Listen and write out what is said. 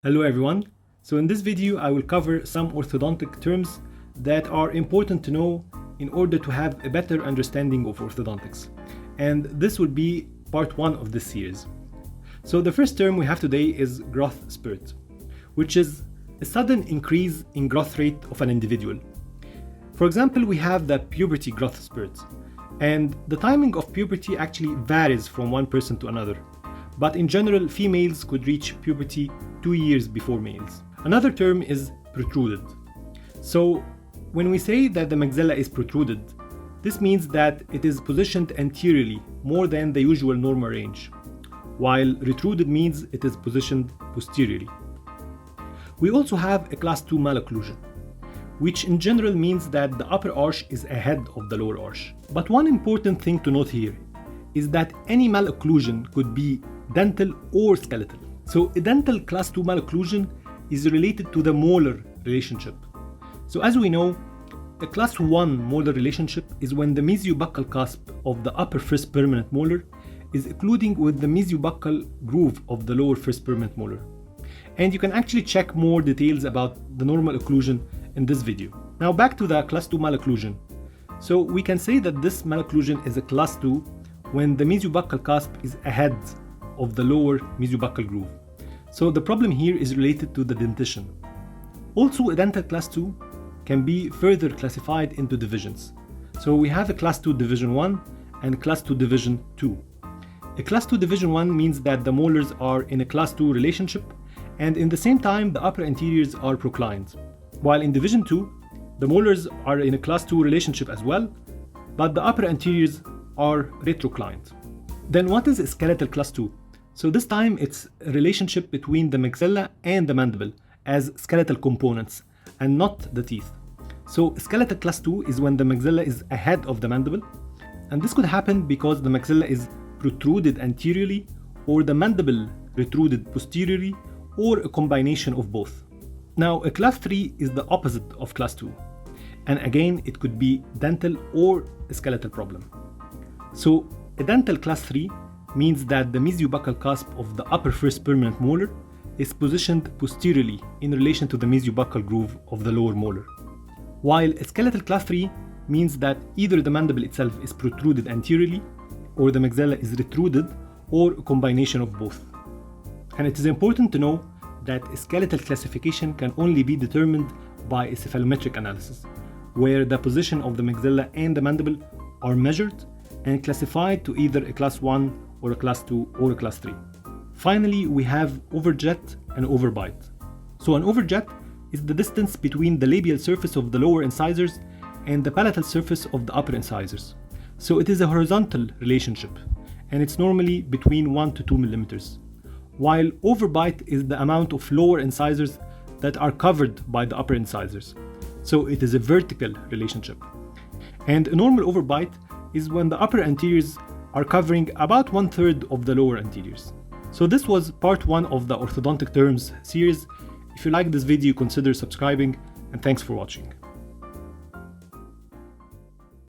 Hello everyone. So in this video I will cover some orthodontic terms that are important to know in order to have a better understanding of orthodontics. And this will be part 1 of this series. So the first term we have today is growth spurt, which is a sudden increase in growth rate of an individual. For example, we have the puberty growth spurt, and the timing of puberty actually varies from one person to another. But in general, females could reach puberty 2 years before males. Another term is protruded. So when we say that the maxilla is protruded, this means that it is positioned anteriorly more than the usual normal range, while retruded means it is positioned posteriorly. We also have a class 2 malocclusion, which in general means that the upper arch is ahead of the lower arch. But one important thing to note here is that any malocclusion could be dental or skeletal. So a dental class 2 malocclusion is related to the molar relationship. So as we know, a class 1 molar relationship is when the mesiobuccal cusp of the upper first permanent molar is occluding with the mesiobuccal groove of the lower first permanent molar. And you can actually check more details about the normal occlusion in this video. Now back to the class 2 malocclusion. So we can say that this malocclusion is a class 2 when the mesiobuccal cusp is ahead of the lower mesiobuccal groove. So the problem here is related to the dentition. Also, a dental class 2 can be further classified into divisions. So we have a class 2 division 1 and class 2 division 2. A class 2 division 1 means that the molars are in a class 2 relationship, and in the same time the upper anteriors are proclined. While in division 2, the molars are in a class 2 relationship as well, but the upper anteriors are retroclined. Then what is a skeletal class 2? So this time it's a relationship between the maxilla and the mandible as skeletal components and not the teeth. So skeletal class 2 is when the maxilla is ahead of the mandible, and this could happen because the maxilla is protruded anteriorly or the mandible retruded posteriorly or a combination of both. Now a class 3 is the opposite of class 2, and again it could be dental or a skeletal problem. So a dental class 3 means that the mesiobuccal cusp of the upper first permanent molar is positioned posteriorly in relation to the mesiobuccal groove of the lower molar. While a skeletal class 3 means that either the mandible itself is protruded anteriorly or the maxilla is retruded or a combination of both. And it is important to know that a skeletal classification can only be determined by a cephalometric analysis, where the position of the maxilla and the mandible are measured and classified to either a class 1 or a class 2 or a class 3. Finally, we have overjet and overbite. So an overjet is the distance between the labial surface of the lower incisors and the palatal surface of the upper incisors. So it is a horizontal relationship, and it's normally between 1 to 2 millimeters. While overbite is the amount of lower incisors that are covered by the upper incisors. So it is a vertical relationship. And a normal overbite is when the upper anteriors are covering about 1/3 of the lower anteriors. So this was part 1 of the orthodontic terms series. If you like this video, consider subscribing, and thanks for watching.